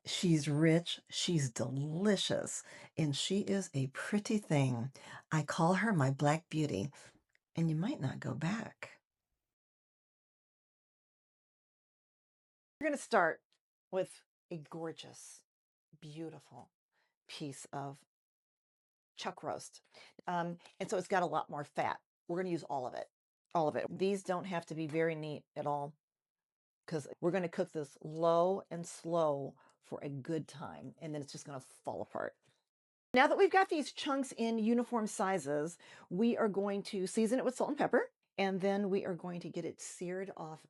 She's rich, she's delicious, and she is a pretty thing. I call her my Black Beauty, and you might not go back. We're going to start with a gorgeous, beautiful piece of chuck roast. And so it's got a lot more fat. We're going to use all of it. All of it. These don't have to be very neat at all because we're going to cook this low and slow for a good time, and then it's just going to fall apart. Now that we've got these chunks in uniform sizes, we are going to season it with salt and pepper, and then we are going to get it seared off.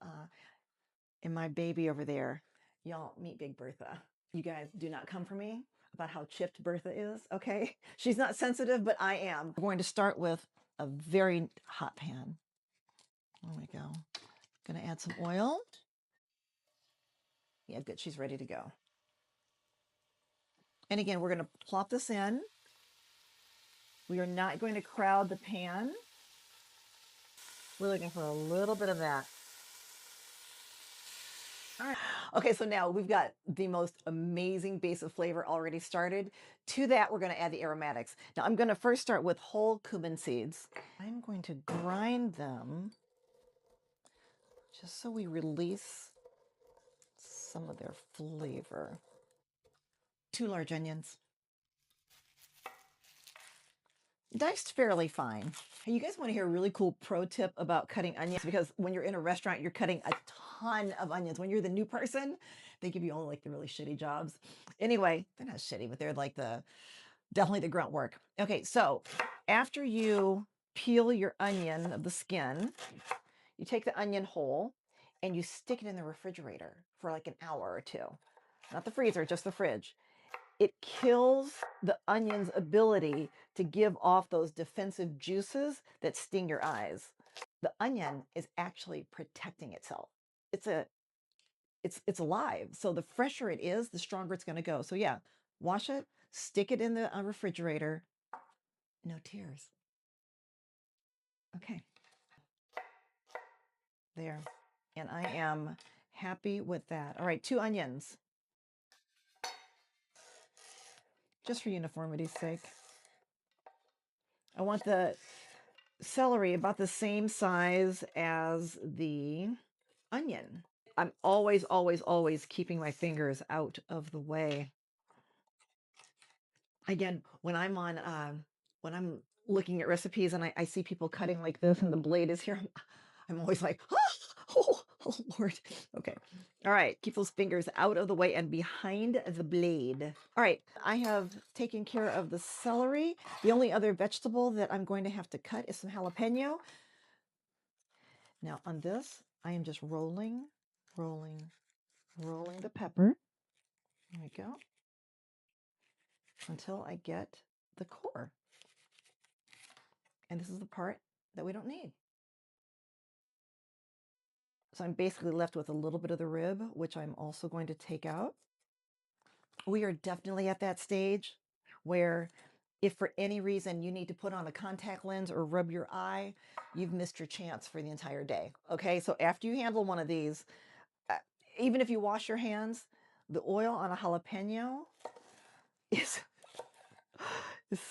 And my baby over there, y'all meet Big Bertha. You guys do not come for me about how chipped Bertha is, okay? She's not sensitive, but I am. We're going to start with a very hot pan. There we go. Gonna add some oil. Yeah, good, she's ready to go. And again, we're gonna plop this in. We are not going to crowd the pan. We're looking for a little bit of that. All right. Okay, so now we've got the most amazing base of flavor already started. To that, we're going to add the aromatics. Now, I'm going to first start with whole cumin seeds. I'm going to grind them just so we release some of their flavor. 2 large onions. Diced fairly fine. Hey, you guys want to hear a really cool pro tip about cutting onions? Because when you're in a restaurant, you're cutting a ton of onions. When you're the new person, they give you all like the really shitty jobs. Anyway, they're not shitty, but they're like definitely the grunt work. Okay, so after you peel your onion of the skin, you take the onion whole and you stick it in the refrigerator for like an hour or 2. Not the freezer, just the fridge. It kills the onion's ability to give off those defensive juices that sting your eyes. The onion is actually protecting itself. It's alive. So the fresher it is, the stronger it's going to go. So yeah, wash it, stick it in the refrigerator. No tears. Okay. There. And I am happy with that. All right, 2 onions. Just for uniformity's sake. I want the celery about the same size as the onion. I'm always, always, always keeping my fingers out of the way. Again, when when I'm looking at recipes and I see people cutting like this and the blade is here, I'm always like, oh, Lord. Okay. All right. Keep those fingers out of the way and behind the blade. All right. I have taken care of the celery. The only other vegetable that I'm going to have to cut is some jalapeno. Now on this, I am just rolling the pepper. There we go. Until I get the core. And this is the part that we don't need. So I'm basically left with a little bit of the rib, which I'm also going to take out. We are definitely at that stage where if for any reason you need to put on a contact lens or rub your eye, you've missed your chance for the entire day. Okay, so after you handle one of these, uh, even if you wash your hands, the oil on a jalapeno is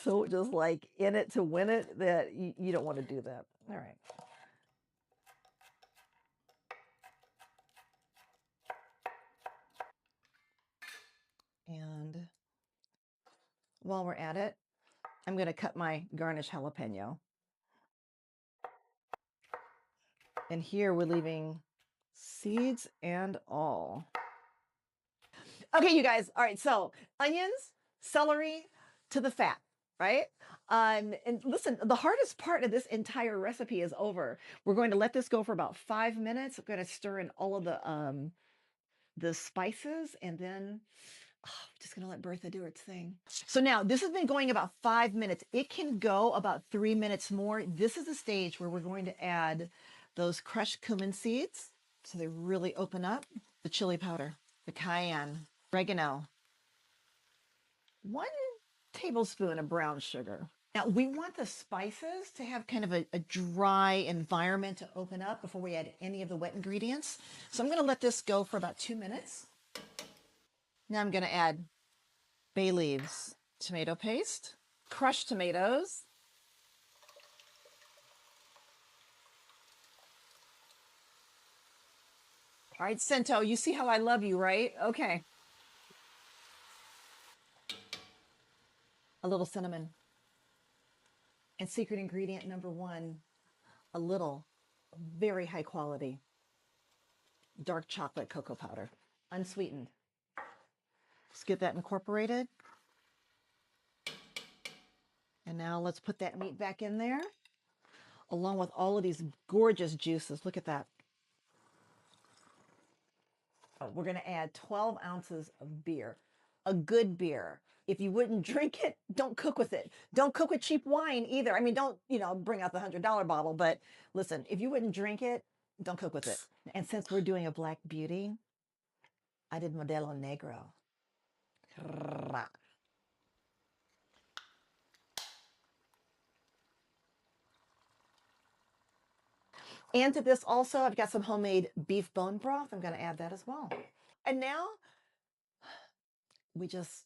so just like in it to win it that you don't want to do that. All right. And while we're at it, I'm going to cut my garnish jalapeno. And here we're leaving seeds and all. Okay, you guys. All right, so onions, celery to the fat, right? And listen, the hardest part of this entire recipe is over. We're going to let this go for about 5 minutes. I'm going to stir in all of the spices, and then just going to let Bertha do its thing. So now this has been going about 5 minutes. It can go about 3 minutes more. This is the stage where we're going to add those crushed cumin seeds. So they really open up. The chili powder, the cayenne, oregano, 1 tablespoon of brown sugar. Now we want the spices to have kind of a dry environment to open up before we add any of the wet ingredients. So I'm going to let this go for about 2 minutes. Now I'm going to add bay leaves, tomato paste, crushed tomatoes, all right, Cento, you see how I love you, right? Okay. A little cinnamon. And secret ingredient number one, a little, very high quality, dark chocolate cocoa powder, unsweetened. Let's get that incorporated. And now let's put that meat back in there, along with all of these gorgeous juices. Look at that. Oh, we're going to add 12 ounces of beer, a good beer. If you wouldn't drink it, don't cook with it. Don't cook with cheap wine either. I mean, don't, bring out the $100 bottle, but listen, if you wouldn't drink it, don't cook with it. And since we're doing a black beauty, I did Modelo Negro. And to this also, I've got some homemade beef bone broth. I'm going to add that as well. And now we just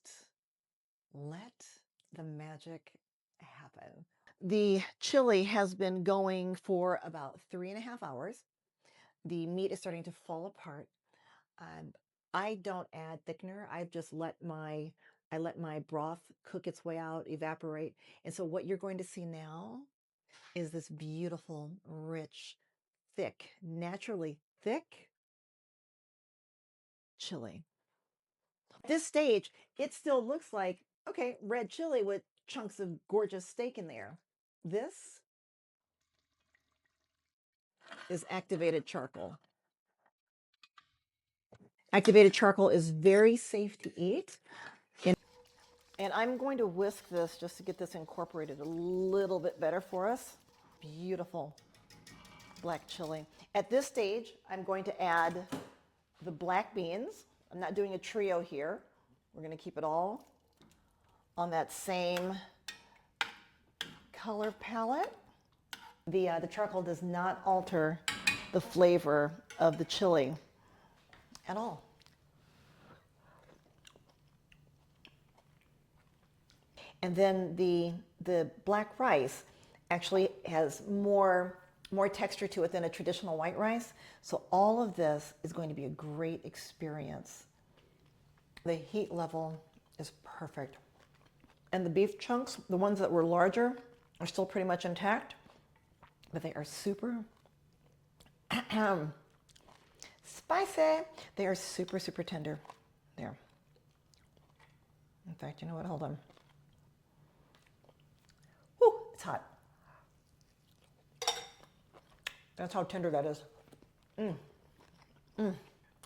let the magic happen. The chili has been going for about 3.5 hours. The meat is starting to fall apart. I don't add thickener. I just let my broth cook its way out, evaporate. And so what you're going to see now is this beautiful, rich, thick, naturally thick chili. At this stage, it still looks like, okay, red chili with chunks of gorgeous steak in there. This is activated charcoal. Activated charcoal is very safe to eat. And I'm going to whisk this just to get this incorporated a little bit better for us. Beautiful black chili. At this stage, I'm going to add the black beans. I'm not doing a trio here. We're going to keep it all on that same color palette. The charcoal does not alter the flavor of the chili at all. And then the black rice actually has more texture to it than a traditional white rice. So all of this is going to be a great experience. The heat level is perfect. And the beef chunks, the ones that were larger, are still pretty much intact, but they are super spicy. They are super, super tender. There. In fact, you know what? Hold on. Whew, it's hot. That's how tender that is.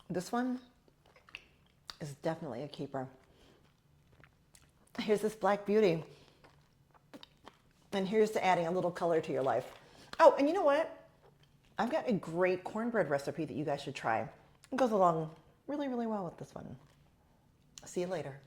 This one is definitely a keeper. Here's this black beauty. And here's to adding a little color to your life. Oh, and you know what? I've got a great cornbread recipe that you guys should try. It goes along really, really well with this one. See you later.